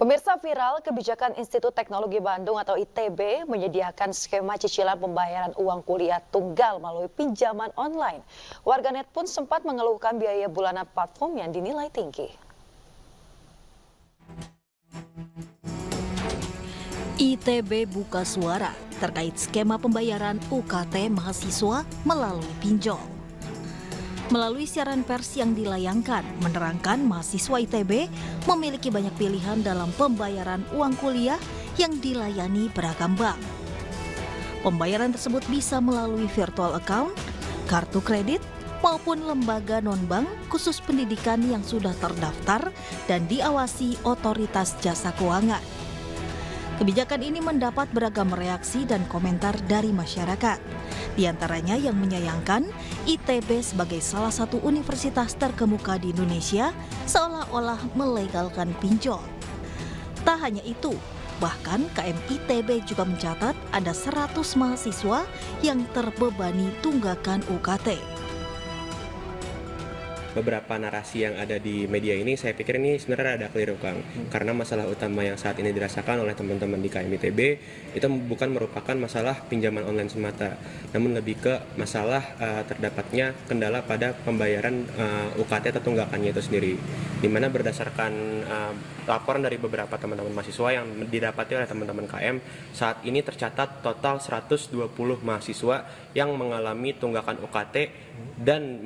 Pemirsa, viral kebijakan Institut Teknologi Bandung atau ITB menyediakan skema cicilan pembayaran uang kuliah tunggal melalui pinjaman online. Warganet pun sempat mengeluhkan biaya bulanan platform yang dinilai tinggi. ITB buka suara terkait skema pembayaran UKT mahasiswa melalui pinjol. Melalui siaran pers yang dilayangkan, menerangkan mahasiswa ITB memiliki banyak pilihan dalam pembayaran uang kuliah yang dilayani beragam bank. Pembayaran tersebut bisa melalui virtual account, kartu kredit, maupun lembaga non-bank khusus pendidikan yang sudah terdaftar dan diawasi Otoritas Jasa Keuangan. Kebijakan ini mendapat beragam reaksi dan komentar dari masyarakat. Di antaranya yang menyayangkan ITB sebagai salah satu universitas terkemuka di Indonesia seolah-olah melegalkan pinjol. Tak hanya itu, bahkan KM ITB juga mencatat ada 100 mahasiswa yang terbebani tunggakan UKT. Beberapa narasi yang ada di media ini saya pikir ini sebenarnya ada keliru, Kang. Karena masalah utama yang saat ini dirasakan oleh teman-teman di KM ITB itu bukan merupakan masalah pinjaman online semata, namun lebih ke masalah terdapatnya kendala pada pembayaran UKT atau tunggakannya itu sendiri. Di mana berdasarkan laporan dari beberapa teman-teman mahasiswa yang didapati oleh teman-teman KM, saat ini tercatat total 120 mahasiswa yang mengalami tunggakan UKT dan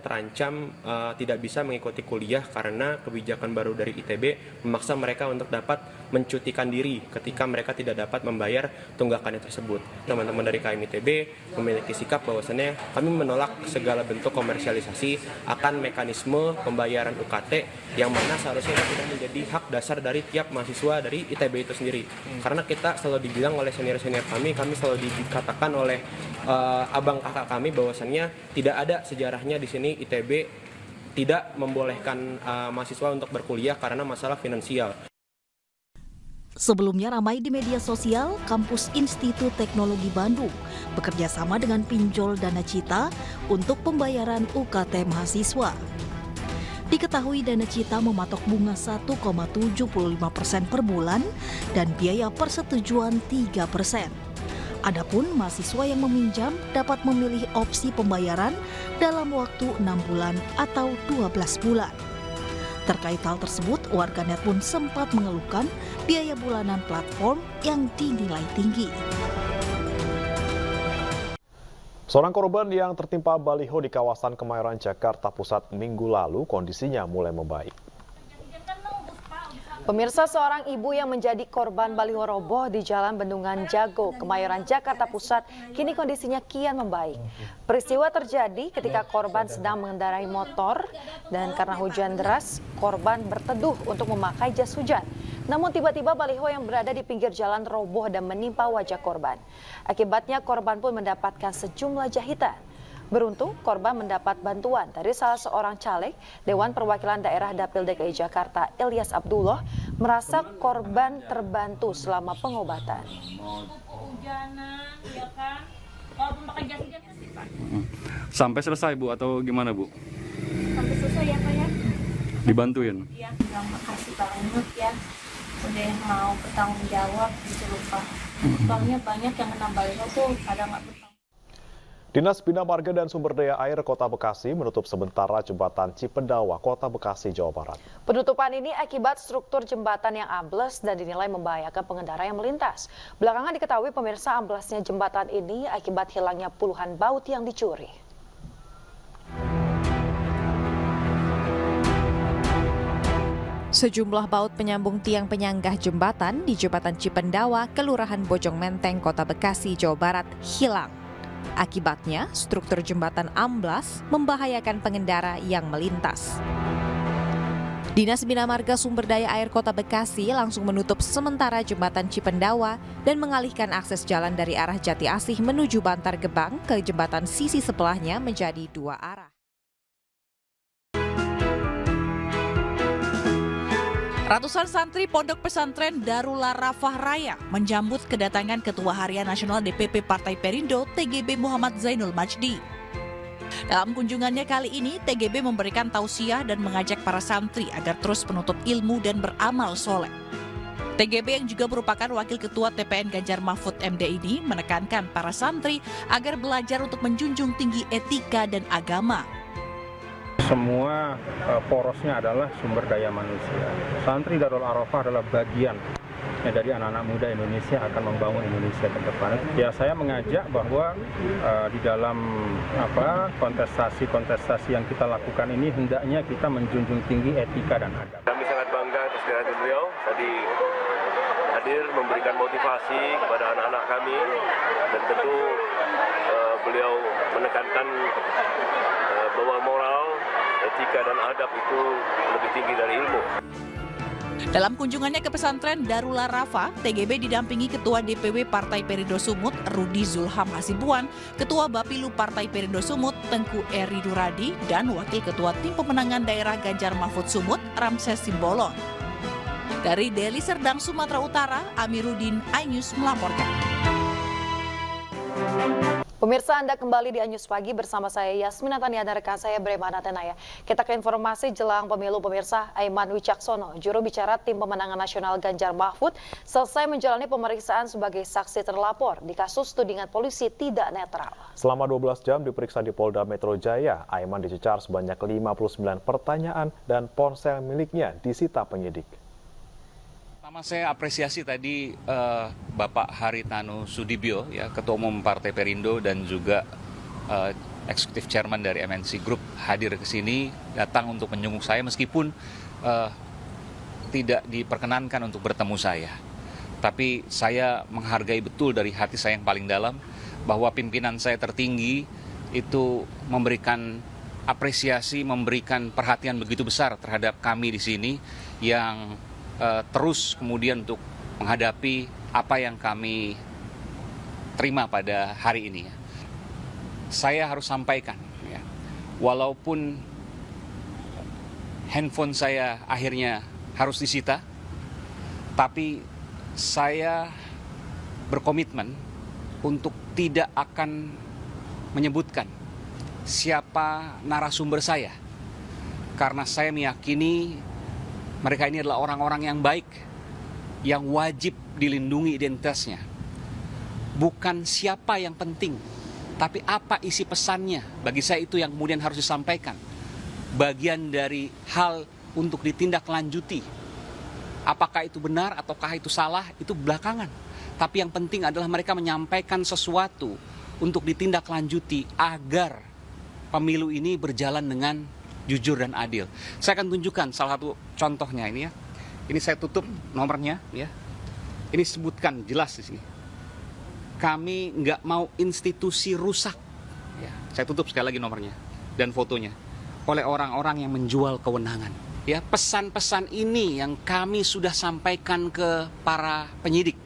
terancam tidak bisa mengikuti kuliah karena kebijakan baru dari ITB memaksa mereka untuk dapat mencutikan diri ketika mereka tidak dapat membayar tunggakannya tersebut. Teman-teman dari KM ITB memiliki sikap bahwasannya kami menolak segala bentuk komersialisasi akan mekanisme pembayaran UKT yang mana seharusnya itu tidak menjadi hak dasar dari tiap mahasiswa dari ITB itu sendiri. Karena kita selalu dibilang oleh senior-senior kami selalu dikatakan oleh abang kakak kami bahwasannya tidak ada sejarahnya di sini ITB tidak membolehkan mahasiswa untuk berkuliah karena masalah finansial. Sebelumnya ramai di media sosial, kampus Institut Teknologi Bandung bekerja sama dengan pinjol Dana Cita untuk pembayaran UKT mahasiswa. Diketahui Dana Cita mematok bunga 1,75% per bulan dan biaya persetujuan 3%. Adapun mahasiswa yang meminjam dapat memilih opsi pembayaran dalam waktu 6 bulan atau 12 bulan. Terkait hal tersebut, warganet pun sempat mengeluhkan biaya bulanan platform yang dinilai tinggi. Seorang korban yang tertimpa baliho di kawasan Kemayoran, Jakarta Pusat Minggu lalu kondisinya mulai membaik. Pemirsa, seorang ibu yang menjadi korban baliho roboh di Jalan Bendungan Jago, Kemayoran, Jakarta Pusat, kini kondisinya kian membaik. Peristiwa terjadi ketika korban sedang mengendarai motor dan karena hujan deras, korban berteduh untuk memakai jas hujan. Namun tiba-tiba baliho yang berada di pinggir jalan roboh dan menimpa wajah korban. Akibatnya korban pun mendapatkan sejumlah jahitan. Beruntung, korban mendapat bantuan dari salah seorang caleg Dewan Perwakilan Daerah Dapil DKI Jakarta, Ilyas Abdullah, merasa korban terbantu selama pengobatan. Sampai selesai, Bu, atau gimana, Bu? Sampai selesai ya, Pak ya? Dibantuin? Iya, terima kasih banget ya. Udah mau bertanggung jawab gitu loh, Pak. Soalnya banyak yang kena baliho tuh ada nggak bertanggung. Dinas Bina Marga dan Sumber Daya Air Kota Bekasi menutup sementara jembatan Cipendawa, Kota Bekasi, Jawa Barat. Penutupan ini akibat struktur jembatan yang ambles dan dinilai membahayakan pengendara yang melintas. Belakangan diketahui pemirsa, amblesnya jembatan ini akibat hilangnya puluhan baut yang dicuri. Sejumlah baut penyambung tiang penyanggah jembatan di Jembatan Cipendawa, Kelurahan Bojong Menteng, Kota Bekasi, Jawa Barat, hilang. Akibatnya, struktur jembatan amblas membahayakan pengendara yang melintas. Dinas Bina Marga Sumber Daya Air Kota Bekasi langsung menutup sementara jembatan Cipendawa dan mengalihkan akses jalan dari arah Jati Asih menuju Bantar Gebang ke jembatan sisi sebelahnya menjadi 2 arah. Ratusan santri Pondok Pesantren Darul Arafah Raya menjambut kedatangan Ketua Harian Nasional DPP Partai Perindo TGB Muhammad Zainul Majdi. Dalam kunjungannya kali ini, TGB memberikan tausiah dan mengajak para santri agar terus menuntut ilmu dan beramal soleh. TGB yang juga merupakan Wakil Ketua TPN Ganjar Mahfud MD ini menekankan para santri agar belajar untuk menjunjung tinggi etika dan agama. Semua porosnya adalah sumber daya manusia. Santri Darul Arafah adalah bagian dari anak-anak muda Indonesia akan membangun Indonesia ke depan. Ya, saya mengajak bahwa di dalam kontestasi yang kita lakukan ini hendaknya kita menjunjung tinggi etika dan agama. Kami sangat bangga atas kehadiran beliau tadi hadir memberikan motivasi kepada anak-anak kami, dan tentu beliau menekankan bahwa moral, etika dan adab itu lebih tinggi dari ilmu. Dalam kunjungannya ke pesantren Darul Arafah, TGB didampingi Ketua DPW Partai Perindo Sumut, Rudi Zulham Hasibuan, Ketua Bapilu Partai Perindo Sumut, Tengku Eri Duradi, dan Wakil Ketua Tim Pemenangan Daerah Ganjar Mahfud Sumut, Ramses Simbolon. Dari Deli Serdang, Sumatera Utara, Amiruddin, iNews melaporkan. Pemirsa, Anda kembali di iNews Pagi bersama saya Yasmina Tania dan rekan saya Bremana Tenaya. Kita ke informasi jelang pemilu. Pemirsa, Aiman Wicaksono, juru bicara Tim Pemenangan Nasional Ganjar Mahfud, selesai menjalani pemeriksaan sebagai saksi terlapor di kasus tudingan polisi tidak netral. Selama 12 jam diperiksa di Polda Metro Jaya, Aiman dicecar sebanyak 59 pertanyaan dan ponsel miliknya disita penyidik. Pertama, saya apresiasi tadi Bapak Haritanu Sudibyo, ya, Ketua Umum Partai Perindo dan juga Eksekutif Chairman dari MNC Group hadir ke sini, datang untuk menjenguk saya meskipun tidak diperkenankan untuk bertemu saya. Tapi saya menghargai betul dari hati saya yang paling dalam bahwa pimpinan saya tertinggi itu memberikan apresiasi, memberikan perhatian begitu besar terhadap kami di sini yang terus kemudian untuk menghadapi apa yang kami terima pada hari ini. Saya harus sampaikan, ya, walaupun handphone saya akhirnya harus disita, tapi saya berkomitmen untuk tidak akan menyebutkan siapa narasumber saya, karena saya meyakini mereka ini adalah orang-orang yang baik, yang wajib dilindungi identitasnya. Bukan siapa yang penting, tapi apa isi pesannya. Bagi saya itu yang kemudian harus disampaikan. Bagian dari hal untuk ditindaklanjuti. Apakah itu benar ataukah itu salah, itu belakangan. Tapi yang penting adalah mereka menyampaikan sesuatu untuk ditindaklanjuti agar pemilu ini berjalan dengan jujur dan adil. Saya akan tunjukkan salah satu contohnya ini, ya. Ini saya tutup nomornya, ya. Ini sebutkan jelas di sini. Kami nggak mau institusi rusak. Ya, saya tutup sekali lagi nomornya dan fotonya oleh orang-orang yang menjual kewenangan. Ya, pesan-pesan ini yang kami sudah sampaikan ke para penyidik,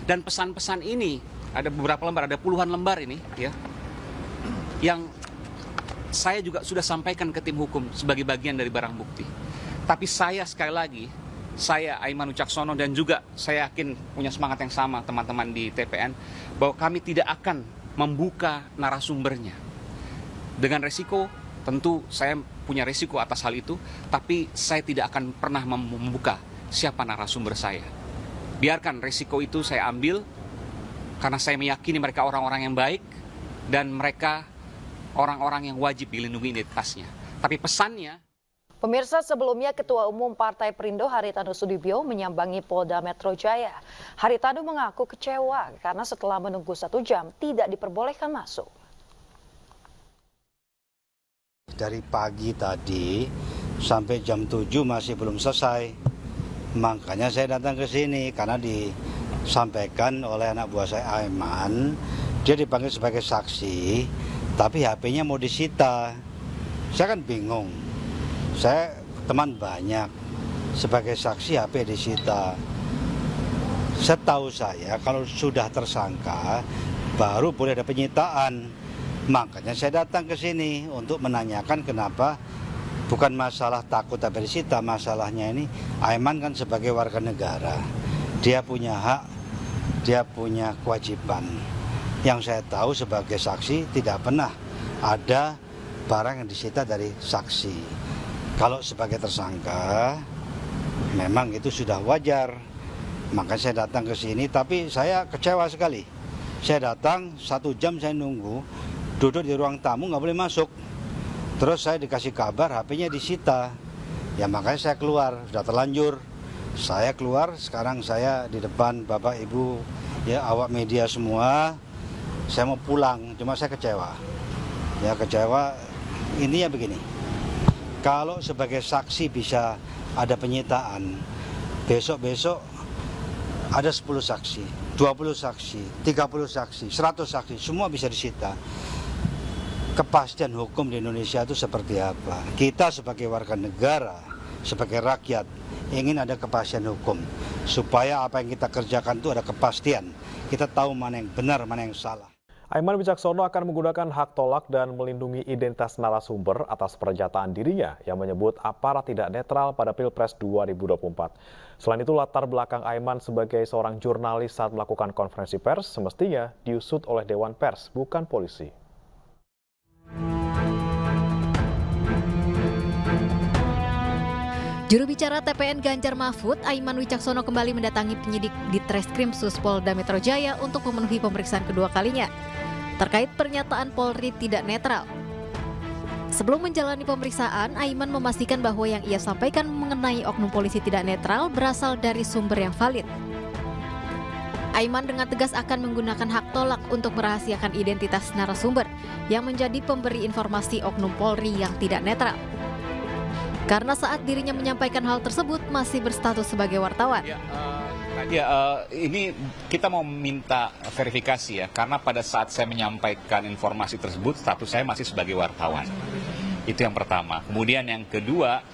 dan pesan-pesan ini ada beberapa lembar, ada puluhan lembar ini, ya, yang saya juga sudah sampaikan ke tim hukum sebagai bagian dari barang bukti. Tapi saya sekali lagi, saya Aiman Wicaksono dan juga saya yakin punya semangat yang sama teman-teman di TPN, bahwa kami tidak akan membuka narasumbernya. Dengan resiko, tentu saya punya resiko atas hal itu, tapi saya tidak akan pernah membuka siapa narasumber saya. Biarkan resiko itu saya ambil, karena saya meyakini mereka orang-orang yang baik, dan mereka orang-orang yang wajib dilindungi identitasnya. Tapi pesannya... Pemirsa, sebelumnya Ketua Umum Partai Perindo Haritanu Sudibyo menyambangi Polda Metro Jaya. Haritanu mengaku kecewa karena setelah menunggu 1 jam tidak diperbolehkan masuk. Dari pagi tadi sampai jam 7 masih belum selesai. Makanya saya datang ke sini karena disampaikan oleh anak buah saya Aiman, dia dipanggil sebagai saksi, tapi HP-nya mau disita. Saya kan bingung. Saya teman banyak, sebagai saksi HP disita. Setahu saya kalau sudah tersangka baru boleh ada penyitaan. Makanya saya datang ke sini untuk menanyakan kenapa, bukan masalah takut HP disita, masalahnya ini Aiman kan sebagai warga negara. Dia punya hak, dia punya kewajiban. Yang saya tahu sebagai saksi tidak pernah ada barang yang disita dari saksi. Kalau sebagai tersangka, memang itu sudah wajar. Maka saya datang ke sini, tapi saya kecewa sekali. Saya datang 1 jam saya nunggu, duduk di ruang tamu nggak boleh masuk. Terus saya dikasih kabar HP-nya disita. Ya makanya saya keluar, sudah terlanjur. Saya keluar, sekarang saya di depan Bapak Ibu, ya awak media semua. Saya mau pulang, cuma saya kecewa. Ya kecewa, intinya begini. Kalau sebagai saksi bisa ada penyitaan, besok-besok ada 10 saksi, 20 saksi, 30 saksi, 100 saksi, semua bisa disita. Kepastian hukum di Indonesia itu seperti apa? Kita sebagai warga negara, sebagai rakyat, ingin ada kepastian hukum. Supaya apa yang kita kerjakan itu ada kepastian. Kita tahu mana yang benar, mana yang salah. Aiman Wicaksono akan menggunakan hak tolak dan melindungi identitas narasumber atas pernyataan dirinya yang menyebut aparat tidak netral pada Pilpres 2024. Selain itu, latar belakang Aiman sebagai seorang jurnalis saat melakukan konferensi pers semestinya diusut oleh Dewan Pers, bukan polisi. Juru bicara TPN Ganjar Mahfud, Aiman Wicaksono kembali mendatangi penyidik di Treskrim Polda Metro Jaya untuk memenuhi pemeriksaan kedua kalinya terkait pernyataan Polri tidak netral. Sebelum menjalani pemeriksaan, Aiman memastikan bahwa yang ia sampaikan mengenai oknum polisi tidak netral berasal dari sumber yang valid. Aiman dengan tegas akan menggunakan hak tolak untuk merahasiakan identitas narasumber yang menjadi pemberi informasi oknum Polri yang tidak netral. Karena saat dirinya menyampaikan hal tersebut masih berstatus sebagai wartawan. Ini kita mau minta verifikasi ya, karena pada saat saya menyampaikan informasi tersebut, status saya masih sebagai wartawan. Itu yang pertama. Kemudian yang kedua,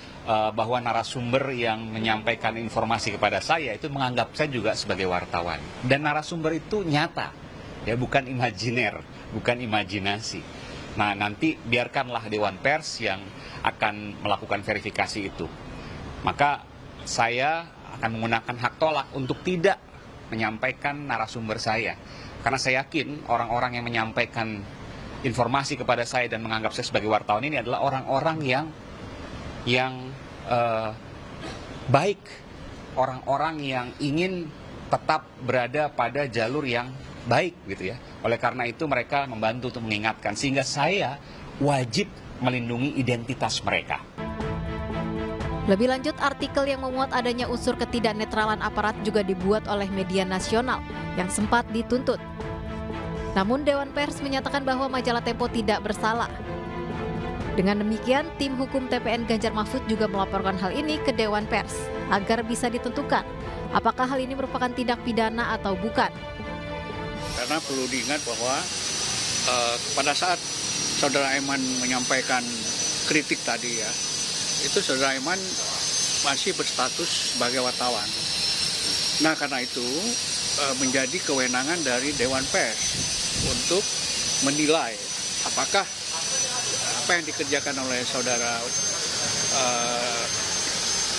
bahwa narasumber yang menyampaikan informasi kepada saya itu menganggap saya juga sebagai wartawan. Dan narasumber itu nyata, ya bukan imajiner, bukan imajinasi. Nah, nanti biarkanlah Dewan Pers yang akan melakukan verifikasi itu. Maka saya akan menggunakan hak tolak untuk tidak menyampaikan narasumber saya. Karena saya yakin orang-orang yang menyampaikan informasi kepada saya dan menganggap saya sebagai wartawan ini adalah orang-orang yang baik. Orang-orang yang ingin tetap berada pada jalur yang baik gitu ya. Oleh karena itu mereka membantu untuk mengingatkan, sehingga saya wajib melindungi identitas mereka. Lebih lanjut, artikel yang memuat adanya unsur ketidaknetralan aparat juga dibuat oleh media nasional yang sempat dituntut. Namun Dewan Pers menyatakan bahwa majalah Tempo tidak bersalah. Dengan demikian, tim hukum TPN Ganjar Mahfud juga melaporkan hal ini ke Dewan Pers agar bisa ditentukan apakah hal ini merupakan tindak pidana atau bukan. Karena perlu diingat bahwa pada saat Saudara Aiman menyampaikan kritik tadi ya, itu Saudara Aiman masih berstatus sebagai wartawan. Nah karena itu menjadi kewenangan dari Dewan Pers untuk menilai apakah apa yang dikerjakan oleh Saudara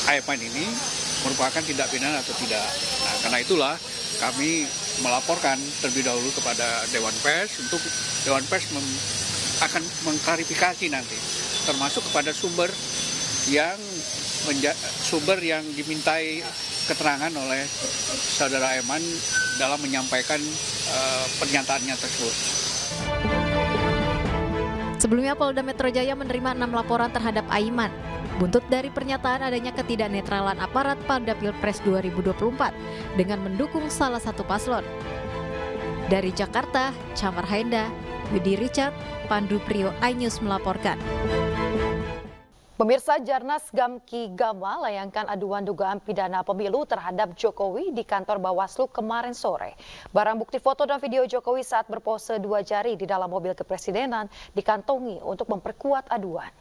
Aiman ini merupakan tindak pidana atau tidak. Nah karena itulah kami melaporkan terlebih dahulu kepada Dewan Pers untuk Dewan Pers akan mengklarifikasi nanti, termasuk kepada sumber yang dimintai keterangan oleh Saudara Aiman dalam menyampaikan pernyataannya tersebut. Sebelumnya Polda Metro Jaya menerima 6 laporan terhadap Aiman. Buntut dari pernyataan adanya ketidaknetralan aparat pada Pilpres 2024 dengan mendukung salah satu paslon. Dari Jakarta, Chamar Haenda, Yudi Richard, Pandu Priyo, iNews melaporkan. Pemirsa, Jarnas Gamki Gama layangkan aduan dugaan pidana pemilu terhadap Jokowi di kantor Bawaslu kemarin sore. Barang bukti foto dan video Jokowi saat berpose 2 jari di dalam mobil kepresidenan dikantongi untuk memperkuat aduan.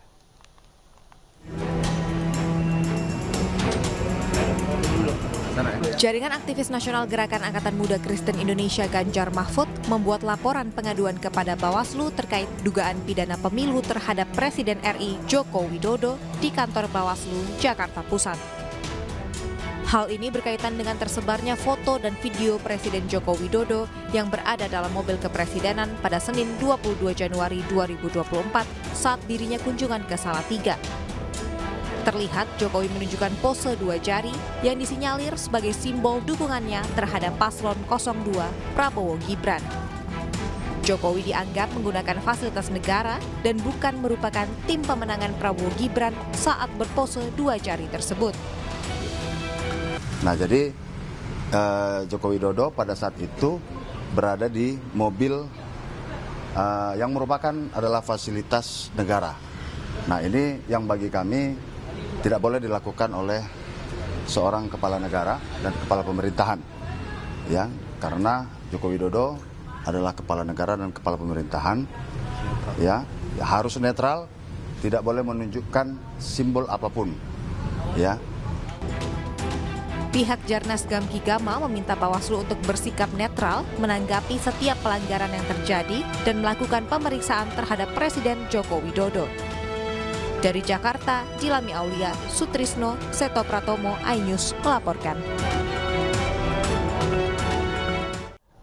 Jaringan aktivis nasional Gerakan Angkatan Muda Kristen Indonesia Ganjar Mahfud membuat laporan pengaduan kepada Bawaslu terkait dugaan pidana pemilu terhadap Presiden RI Joko Widodo di kantor Bawaslu, Jakarta Pusat. Hal ini berkaitan dengan tersebarnya foto dan video Presiden Joko Widodo yang berada dalam mobil kepresidenan pada Senin 22 Januari 2024 saat dirinya kunjungan ke Salatiga. Terlihat Jokowi menunjukkan pose dua jari yang disinyalir sebagai simbol dukungannya terhadap paslon 02 Prabowo Gibran. Jokowi dianggap menggunakan fasilitas negara dan bukan merupakan tim pemenangan Prabowo Gibran saat berpose dua jari tersebut. Nah, jadi Joko Widodo pada saat itu berada di mobil yang merupakan adalah fasilitas negara. Nah, ini yang bagi kami tidak boleh dilakukan oleh seorang kepala negara dan kepala pemerintahan, ya, karena Joko Widodo adalah kepala negara dan kepala pemerintahan, ya harus netral, tidak boleh menunjukkan simbol apapun, ya. Pihak Jarnas Gamki Gama meminta Bawaslu untuk bersikap netral menanggapi setiap pelanggaran yang terjadi dan melakukan pemeriksaan terhadap Presiden Joko Widodo. Dari Jakarta, Jilami Aulia, Sutrisno, Seto Pratomo, iNews melaporkan.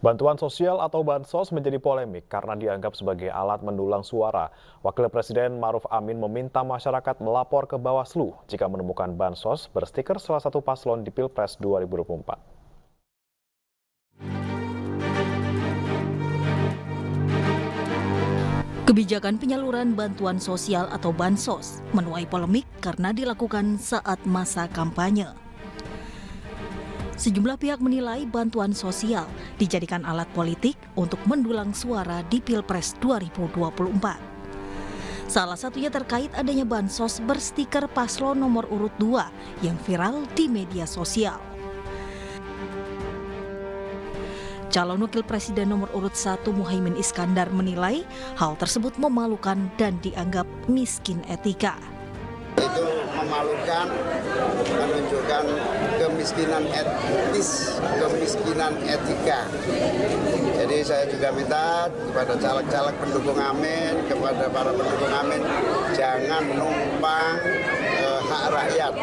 Bantuan sosial atau bansos menjadi polemik karena dianggap sebagai alat mendulang suara. Wakil Presiden Ma'ruf Amin meminta masyarakat melapor ke Bawaslu jika menemukan bansos berstiker salah satu paslon di Pilpres 2024. Kebijakan penyaluran bantuan sosial atau bansos menuai polemik karena dilakukan saat masa kampanye. Sejumlah pihak menilai bantuan sosial dijadikan alat politik untuk mendulang suara di Pilpres 2024. Salah satunya terkait adanya bansos berstiker paslon nomor urut 2 yang viral di media sosial. Calon Wakil Presiden nomor urut 1 Muhaimin Iskandar menilai hal tersebut memalukan dan dianggap miskin etika. Itu memalukan, menunjukkan kemiskinan etis, kemiskinan etika. Jadi saya juga minta kepada caleg-caleg pendukung Amin, kepada para pendukung Amin, jangan menumpang hak rakyat.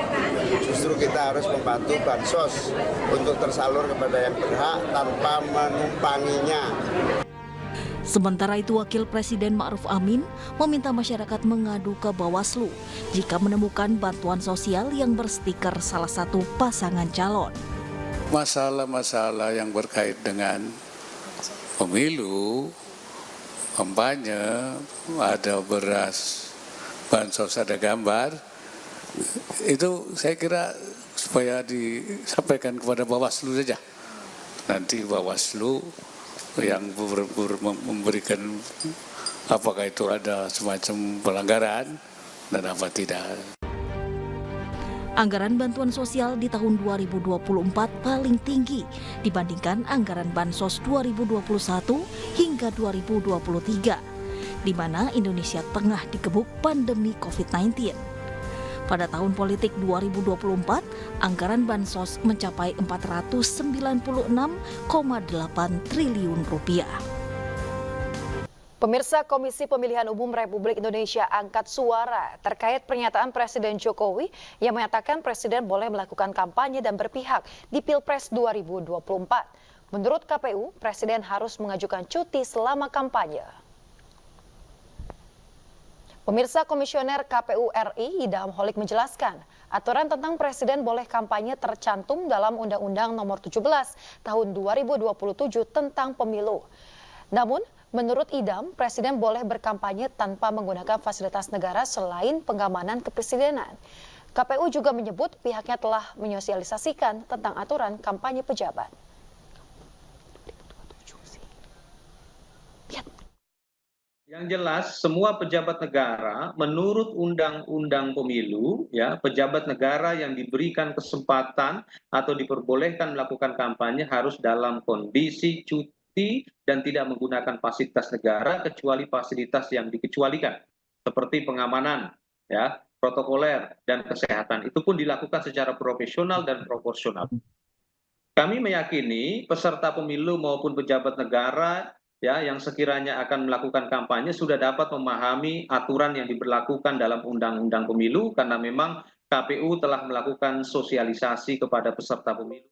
Justru kita harus membantu bansos untuk tersalur kepada yang berhak tanpa menumpanginya. Sementara itu, Wakil Presiden Ma'ruf Amin meminta masyarakat mengadu ke Bawaslu jika menemukan bantuan sosial yang berstiker salah satu pasangan calon. Masalah-masalah yang berkait dengan pemilu, kampanye, ada beras, bansos, ada gambar, itu saya kira supaya disampaikan kepada Bawaslu saja. Nanti Bawaslu yang memberikan apakah itu ada semacam pelanggaran dan apa tidak. Anggaran bantuan sosial di tahun 2024 paling tinggi dibandingkan anggaran bansos 2021 hingga 2023, di mana Indonesia tengah dikebuk pandemi COVID-19. Pada tahun politik 2024, anggaran bansos mencapai 496,8 triliun rupiah. Pemirsa, Komisi Pemilihan Umum Republik Indonesia angkat suara terkait pernyataan Presiden Jokowi yang menyatakan Presiden boleh melakukan kampanye dan berpihak di Pilpres 2024. Menurut KPU, Presiden harus mengajukan cuti selama kampanye. Pemirsa, Komisioner KPU RI Idham Holik menjelaskan, aturan tentang Presiden boleh kampanye tercantum dalam Undang-Undang Nomor 17 Tahun 2027 tentang Pemilu. Namun, menurut Idham, Presiden boleh berkampanye tanpa menggunakan fasilitas negara selain pengamanan kepresidenan. KPU juga menyebut pihaknya telah menyosialisasikan tentang aturan kampanye pejabat. Yang jelas semua pejabat negara menurut Undang-Undang Pemilu, ya, pejabat negara yang diberikan kesempatan atau diperbolehkan melakukan kampanye harus dalam kondisi cuti dan tidak menggunakan fasilitas negara kecuali fasilitas yang dikecualikan seperti pengamanan, ya, protokoler dan kesehatan. Itu pun dilakukan secara profesional dan proporsional. Kami meyakini peserta pemilu maupun pejabat negara, ya, yang sekiranya akan melakukan kampanye sudah dapat memahami aturan yang diberlakukan dalam Undang-Undang Pemilu karena memang KPU telah melakukan sosialisasi kepada peserta pemilu.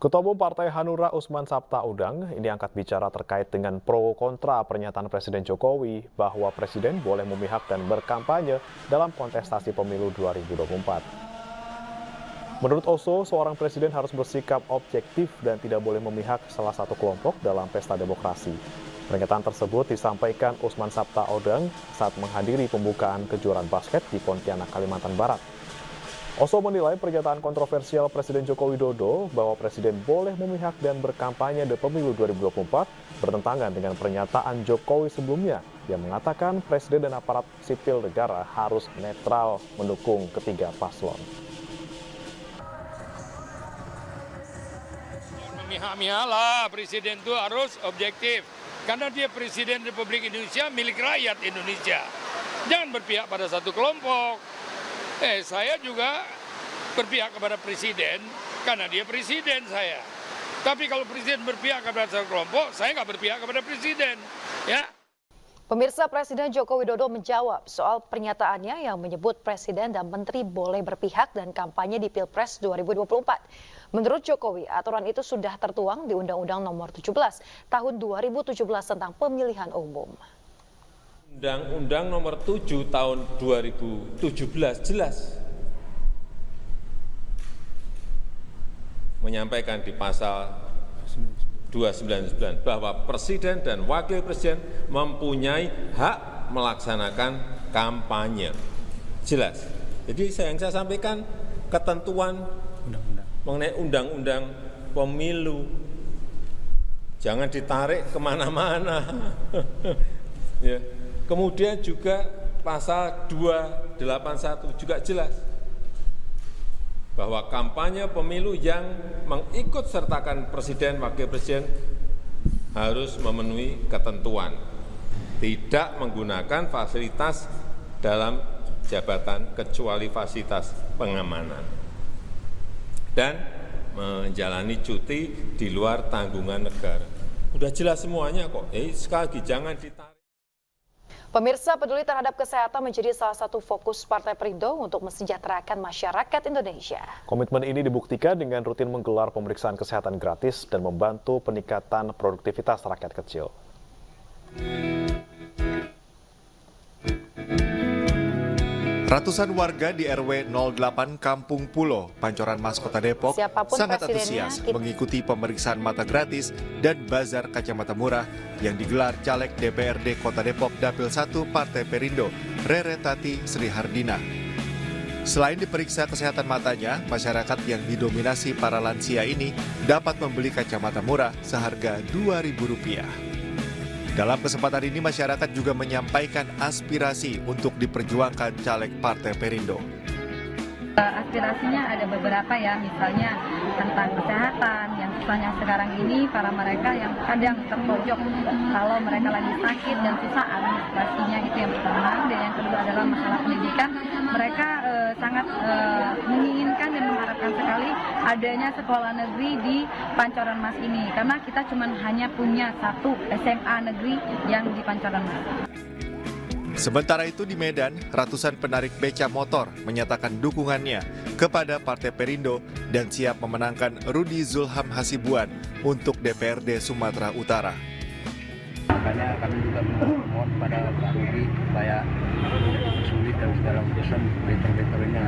Ketua Umum Partai Hanura Usman Sabtaudang ini angkat bicara terkait dengan pro kontra pernyataan Presiden Jokowi bahwa Presiden boleh memihak dan berkampanye dalam kontestasi pemilu 2024. Menurut Oso, seorang presiden harus bersikap objektif dan tidak boleh memihak salah satu kelompok dalam pesta demokrasi. Pernyataan tersebut disampaikan Usman Sabtaudang saat menghadiri pembukaan kejuaraan basket di Pontianak, Kalimantan Barat. Oso menilai pernyataan kontroversial Presiden Joko Widodo bahwa Presiden boleh memihak dan berkampanye di pemilu 2024 bertentangan dengan pernyataan Jokowi sebelumnya yang mengatakan Presiden dan aparat sipil negara harus netral mendukung ketiga paslon. Memihak-mihak lah, Presiden itu harus objektif karena dia Presiden Republik Indonesia milik rakyat Indonesia. Jangan berpihak pada satu kelompok. Saya juga berpihak kepada Presiden karena dia Presiden saya. Tapi kalau Presiden berpihak kepada satu kelompok, saya nggak berpihak kepada Presiden. Ya. Pemirsa, Presiden Joko Widodo menjawab soal pernyataannya yang menyebut Presiden dan Menteri boleh berpihak dan kampanye di Pilpres 2024. Menurut Jokowi, aturan itu sudah tertuang di Undang-Undang Nomor 17 Tahun 2017 tentang Pemilihan Umum. Undang-Undang Nomor 7 Tahun 2017 jelas menyampaikan di pasal 299 bahwa Presiden dan Wakil Presiden mempunyai hak melaksanakan kampanye. Jelas. Jadi yang saya sampaikan ketentuan mengenai undang-undang pemilu. Jangan ditarik kemana-mana. Ya. Kemudian juga pasal 281 juga jelas bahwa kampanye pemilu yang mengikut sertakan Presiden, Wakil Presiden harus memenuhi ketentuan, tidak menggunakan fasilitas dalam jabatan kecuali fasilitas pengamanan, dan menjalani cuti di luar tanggungan negara. Udah jelas semuanya kok. Sekali lagi jangan ditarik. Pemirsa, peduli terhadap kesehatan menjadi salah satu fokus Partai Perindo untuk mensejahterakan masyarakat Indonesia. Komitmen ini dibuktikan dengan rutin menggelar pemeriksaan kesehatan gratis dan membantu peningkatan produktivitas rakyat kecil. Ratusan warga di RW 08 Kampung Pulo, Pancoran Mas, Kota Depok, sangat antusias mengikuti pemeriksaan mata gratis dan bazar kacamata murah yang digelar caleg DPRD Kota Depok Dapil 1 Partai Perindo, Rere Tati Sri Hardina. Selain diperiksa kesehatan matanya, masyarakat yang didominasi para lansia ini dapat membeli kacamata murah seharga Rp2.000. Dalam kesempatan ini, masyarakat juga menyampaikan aspirasi untuk diperjuangkan caleg Partai Perindo. Aspirasinya ada beberapa ya, misalnya tentang kesehatan yang susahnya sekarang ini para mereka yang kadang terpojok kalau mereka lagi sakit dan susah administrasinya, itu yang pertama. Dan yang kedua adalah masalah pendidikan. Mereka sangat menginginkan dan mengharapkan sekali adanya sekolah negeri di Pancoran Mas ini, karena kita cuma hanya punya satu SMA negeri yang di Pancoran Mas. Sementara itu di Medan, ratusan penarik beca motor menyatakan dukungannya kepada Partai Perindo dan siap memenangkan Rudi Zulham Hasibuan untuk DPRD Sumatera Utara. Makanya kami juga memohon pada Pak Rudi supaya sulit dan segala urusan better-betternya.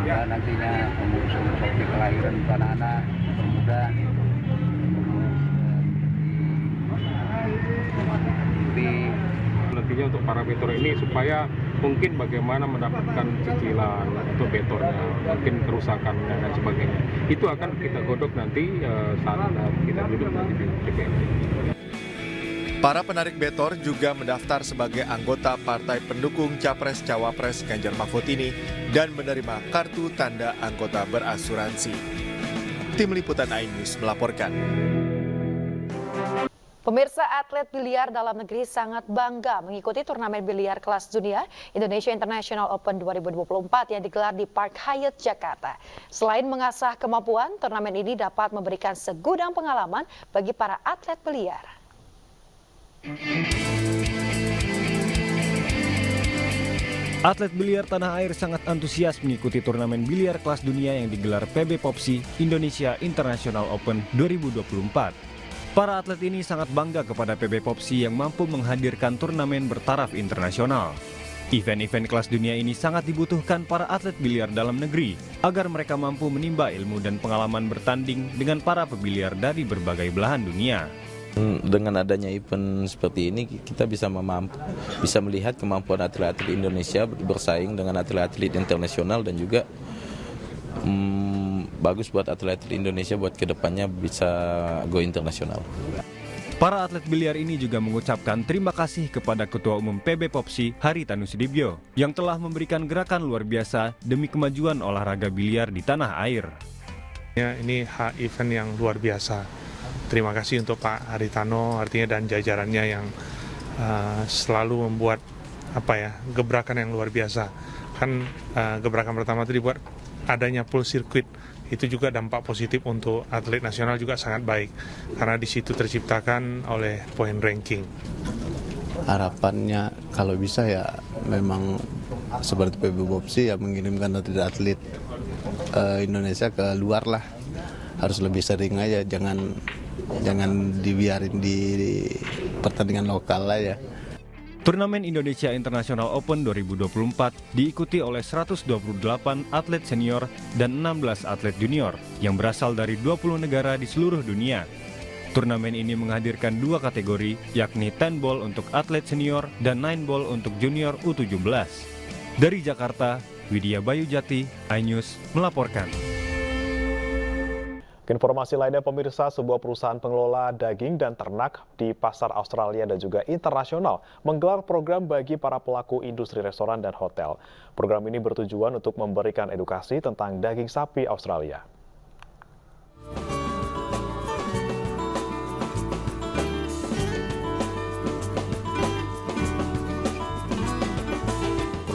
Ya, nantinya mengurus seperti kelahiran anak-anak, pemuda, nantinya untuk parameter ini supaya mungkin bagaimana mendapatkan cicilan untuk betornya, mungkin kerusakannya dan sebagainya. Itu akan kita godok nanti saat kita duduk nanti di DPR. Para penarik betor juga mendaftar sebagai anggota partai pendukung Capres-Cawapres Ganjar Mahfud ini dan menerima kartu tanda anggota berasuransi. Tim Liputan iNews melaporkan. Pemirsa, atlet biliar dalam negeri sangat bangga mengikuti turnamen biliar kelas dunia Indonesia International Open 2024 yang digelar di Park Hyatt, Jakarta. Selain mengasah kemampuan, turnamen ini dapat memberikan segudang pengalaman bagi para atlet biliar. Atlet biliar tanah air sangat antusias mengikuti turnamen biliar kelas dunia yang digelar PB Popsi Indonesia International Open 2024. Para atlet ini sangat bangga kepada PB Popsi yang mampu menghadirkan turnamen bertaraf internasional. Event-event kelas dunia ini sangat dibutuhkan para atlet biliar dalam negeri agar mereka mampu menimba ilmu dan pengalaman bertanding dengan para pebiliar dari berbagai belahan dunia. Dengan adanya event seperti ini kita bisa melihat kemampuan atlet-atlet Indonesia bersaing dengan atlet-atlet internasional dan juga bagus buat atlet-atlet Indonesia buat kedepannya bisa go internasional. Para atlet biliar ini juga mengucapkan terima kasih kepada Ketua Umum PB Popsi Haritanu Sudibyo yang telah memberikan gerakan luar biasa demi kemajuan olahraga biliar di tanah air. Ini event yang luar biasa. Terima kasih untuk Pak Haritano artinya dan jajarannya yang selalu membuat gebrakan yang luar biasa. Kan gebrakan pertama itu dibuat adanya full circuit. Itu juga dampak positif untuk atlet nasional juga sangat baik karena di situ terciptakan oleh point ranking. Harapannya kalau bisa ya memang seperti PB Popsi ya mengirimkan atlet-atlet Indonesia ke luar lah. Harus lebih sering aja, jangan dibiarin di pertandingan lokal lah ya. Turnamen Indonesia International Open 2024 diikuti oleh 128 atlet senior dan 16 atlet junior yang berasal dari 20 negara di seluruh dunia. Turnamen ini menghadirkan dua kategori, yakni 10 ball untuk atlet senior dan 9 ball untuk junior U17. Dari Jakarta, Widya Bayujati, iNews melaporkan. Informasi lainnya pemirsa, sebuah perusahaan pengelola daging dan ternak di pasar Australia dan juga internasional menggelar program bagi para pelaku industri restoran dan hotel. Program ini bertujuan untuk memberikan edukasi tentang daging sapi Australia.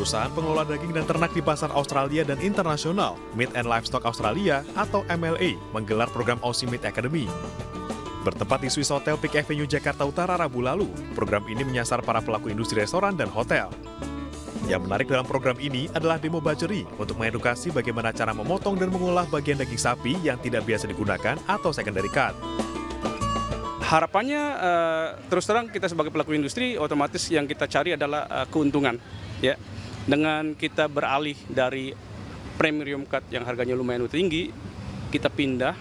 Perusahaan pengelola daging dan ternak di pasar Australia dan internasional, Meat and Livestock Australia atau MLA, menggelar program Aussie Meat Academy. Bertempat di Swiss Hotel Peak Avenue, Jakarta Utara Rabu lalu, program ini menyasar para pelaku industri restoran dan hotel. Yang menarik dalam program ini adalah demo butchery untuk mengedukasi bagaimana cara memotong dan mengolah bagian daging sapi yang tidak biasa digunakan atau secondary cut. Harapannya terus terang kita sebagai pelaku industri otomatis yang kita cari adalah keuntungan, ya. Dengan kita beralih dari premium cut yang harganya lumayan tinggi, kita pindah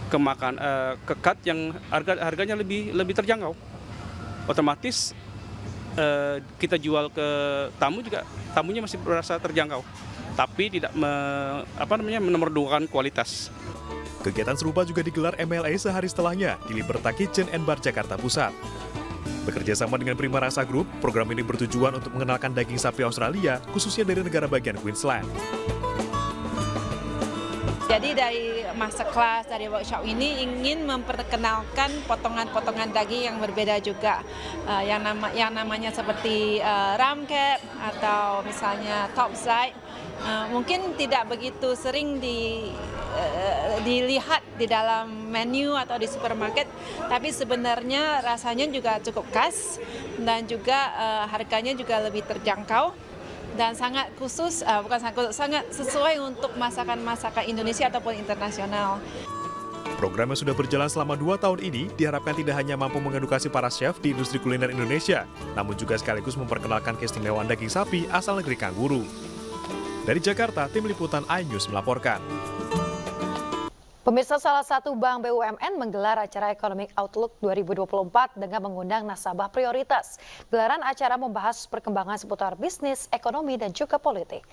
ke cut yang harganya lebih terjangkau. Otomatis kita jual ke tamu juga, tamunya masih berasa terjangkau, tapi tidak menomorduakan kualitas. Kegiatan serupa juga digelar MLA sehari setelahnya di Liberta Kitchen and Bar Jakarta Pusat. Bekerja sama dengan Prima Rasa Group, program ini bertujuan untuk mengenalkan daging sapi Australia, khususnya dari negara bagian Queensland. Jadi dari masterclass, dari workshop ini ingin memperkenalkan potongan-potongan daging yang berbeda juga. Yang namanya seperti ram cap atau misalnya top side. Mungkin tidak begitu sering dilihat di dalam menu atau di supermarket, tapi sebenarnya rasanya juga cukup khas dan juga harganya juga lebih terjangkau dan sangat khusus, sangat sesuai untuk masakan-masakan Indonesia ataupun internasional. Program yang sudah berjalan selama 2 tahun ini diharapkan tidak hanya mampu mengedukasi para chef di industri kuliner Indonesia, namun juga sekaligus memperkenalkan keistimewaan daging sapi asal negeri Kangguru. Dari Jakarta, Tim Liputan iNews melaporkan. Pemirsa, salah satu bank BUMN menggelar acara Economic Outlook 2024 dengan mengundang nasabah prioritas. Gelaran acara membahas perkembangan seputar bisnis, ekonomi, dan juga politik.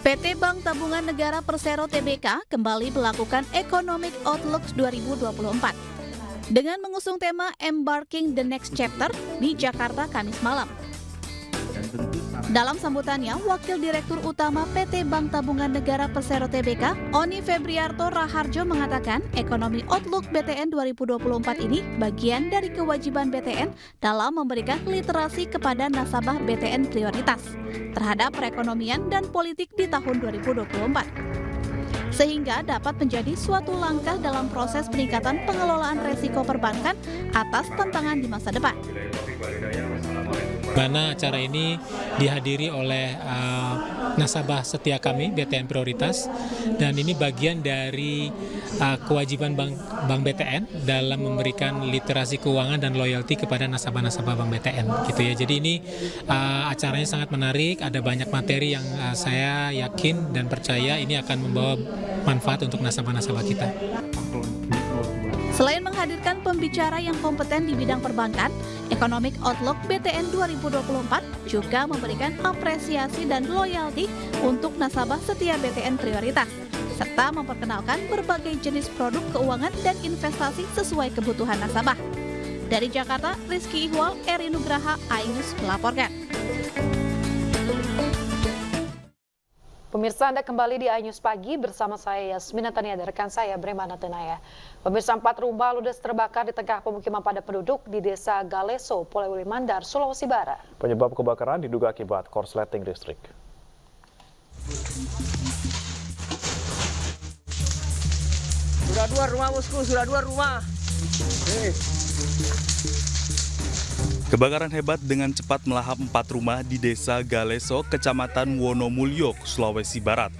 PT Bank Tabungan Negara Persero Tbk kembali melakukan Economic Outlook 2024 dengan mengusung tema Embarking the Next Chapter di Jakarta Kamis malam. Dalam sambutannya, Wakil Direktur Utama PT Bank Tabungan Negara Persero Tbk, Oni Febriarto Raharjo mengatakan Ekonomi Outlook BTN 2024 ini bagian dari kewajiban BTN dalam memberikan literasi kepada nasabah BTN prioritas terhadap perekonomian dan politik di tahun 2024. sehingga dapat menjadi suatu langkah dalam proses peningkatan pengelolaan resiko perbankan atas tantangan di masa depan. Mana acara ini dihadiri oleh nasabah setia kami, BTN Prioritas, dan ini bagian dari kewajiban Bank BTN dalam memberikan literasi keuangan dan loyalty kepada nasabah-nasabah Bank BTN, gitu ya. Jadi ini acaranya sangat menarik, ada banyak materi yang saya yakin dan percaya ini akan membawa manfaat untuk nasabah-nasabah kita. Selain menghadirkan pembicara yang kompeten di bidang perbankan, Economic Outlook BTN 2024 juga memberikan apresiasi dan loyalty untuk nasabah setia BTN Prioritas, serta memperkenalkan berbagai jenis produk keuangan dan investasi sesuai kebutuhan nasabah. Dari Jakarta, Rizky Ihwal, Eri Nugraha, iNews melaporkan. Pemirsa, Anda kembali di iNews Pagi bersama saya Yasmina Tania dan rekan saya Bremana Tenaya. Pemirsa, 4 rumah ludes terbakar di tengah pemukiman padat penduduk di Desa Galeso, Polewali Mandar, Sulawesi Barat. Penyebab kebakaran diduga akibat korsleting listrik. Sudah 2 rumah bosku, sudah 2 rumah. Kebakaran hebat dengan cepat melahap 4 rumah di Desa Galeso, Kecamatan Wonomulyo, Sulawesi Barat.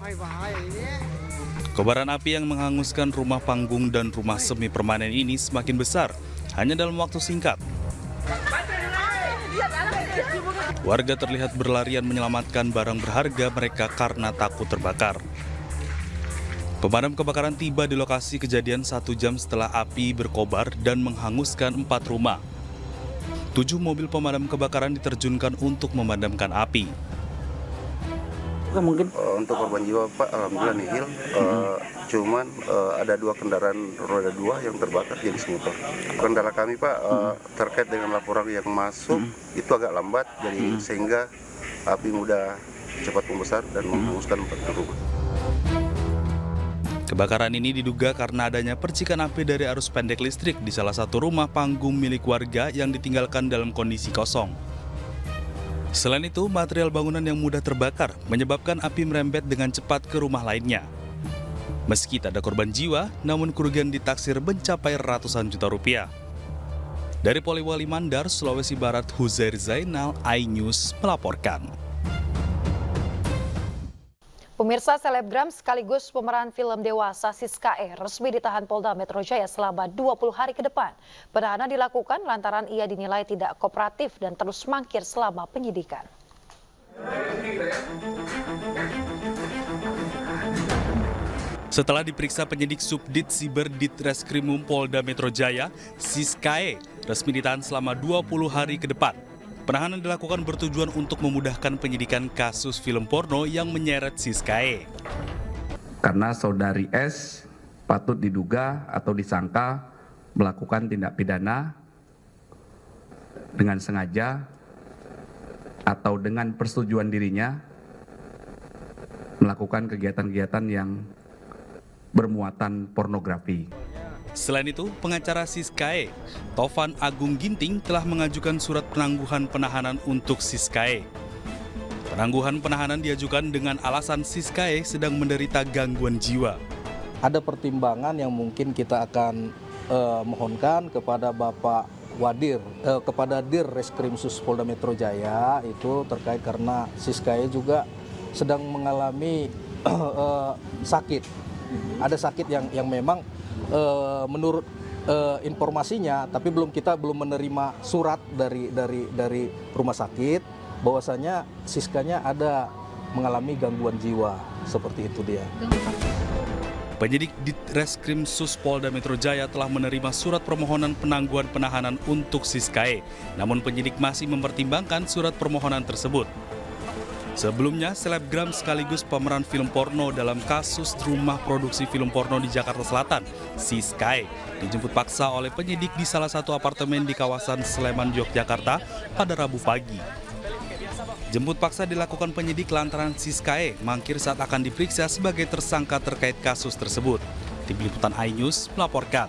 Kobaran api yang menghanguskan rumah panggung dan rumah semi permanen ini semakin besar, hanya dalam waktu singkat. Warga terlihat berlarian menyelamatkan barang berharga mereka karena takut terbakar. Pemadam kebakaran tiba di lokasi kejadian 1 jam setelah api berkobar dan menghanguskan 4 rumah. 7 mobil pemadam kebakaran diterjunkan untuk memadamkan api. Mungkin untuk korban jiwa Pak, alhamdulillah nihil. Cuman ada 2 kendaraan roda 2 yang terbakar jenis motor. Kendala kami Pak terkait dengan laporan yang masuk itu agak lambat, jadi sehingga api mudah cepat membesar dan menghanguskan 4 rumah. Kebakaran ini diduga karena adanya percikan api dari arus pendek listrik di salah satu rumah panggung milik warga yang ditinggalkan dalam kondisi kosong. Selain itu, material bangunan yang mudah terbakar menyebabkan api merembet dengan cepat ke rumah lainnya. Meski tak ada korban jiwa, namun kerugian ditaksir mencapai ratusan juta rupiah. Dari Polewali Mandar, Sulawesi Barat, Huzair Zainal, iNews melaporkan. Pemirsa, selebgram sekaligus pemeran film dewasa Siska E resmi ditahan Polda Metro Jaya selama 20 hari ke depan. Penahanan dilakukan lantaran ia dinilai tidak kooperatif dan terus mangkir selama penyidikan. Setelah diperiksa penyidik Subdit Siber Ditreskrimum Polda Metro Jaya, Siska E resmi ditahan selama 20 hari ke depan. Penahanan dilakukan bertujuan untuk memudahkan penyidikan kasus film porno yang menyeret Siska E. Karena saudari S patut diduga atau disangka melakukan tindak pidana dengan sengaja atau dengan persetujuan dirinya melakukan kegiatan-kegiatan yang bermuatan pornografi. Selain itu, pengacara Siska E, Tovan Agung Ginting, telah mengajukan surat penangguhan penahanan untuk Siska E. Penangguhan penahanan diajukan dengan alasan Siska E sedang menderita gangguan jiwa. Ada pertimbangan yang mungkin kita akan mohonkan kepada Bapak Wadir, kepada Dir Reskrimsus Polda Metro Jaya, itu terkait karena Siska E juga sedang mengalami sakit. Ada sakit yang memang menurut informasinya, tapi kita belum menerima surat dari rumah sakit bahwasanya Siskanya ada mengalami gangguan jiwa, seperti itu dia. Penyidik Ditreskrimsus Polda Metro Jaya telah menerima surat permohonan penangguhan penahanan untuk Siska E, namun penyidik masih mempertimbangkan surat permohonan tersebut. Sebelumnya, selebgram sekaligus pemeran film porno dalam kasus rumah produksi film porno di Jakarta Selatan, Siska E, dijemput paksa oleh penyidik di salah satu apartemen di kawasan Sleman, Yogyakarta pada Rabu pagi. Jemput paksa dilakukan penyidik lantaran Siska E mangkir saat akan diperiksa sebagai tersangka terkait kasus tersebut. Tim Liputan iNews melaporkan.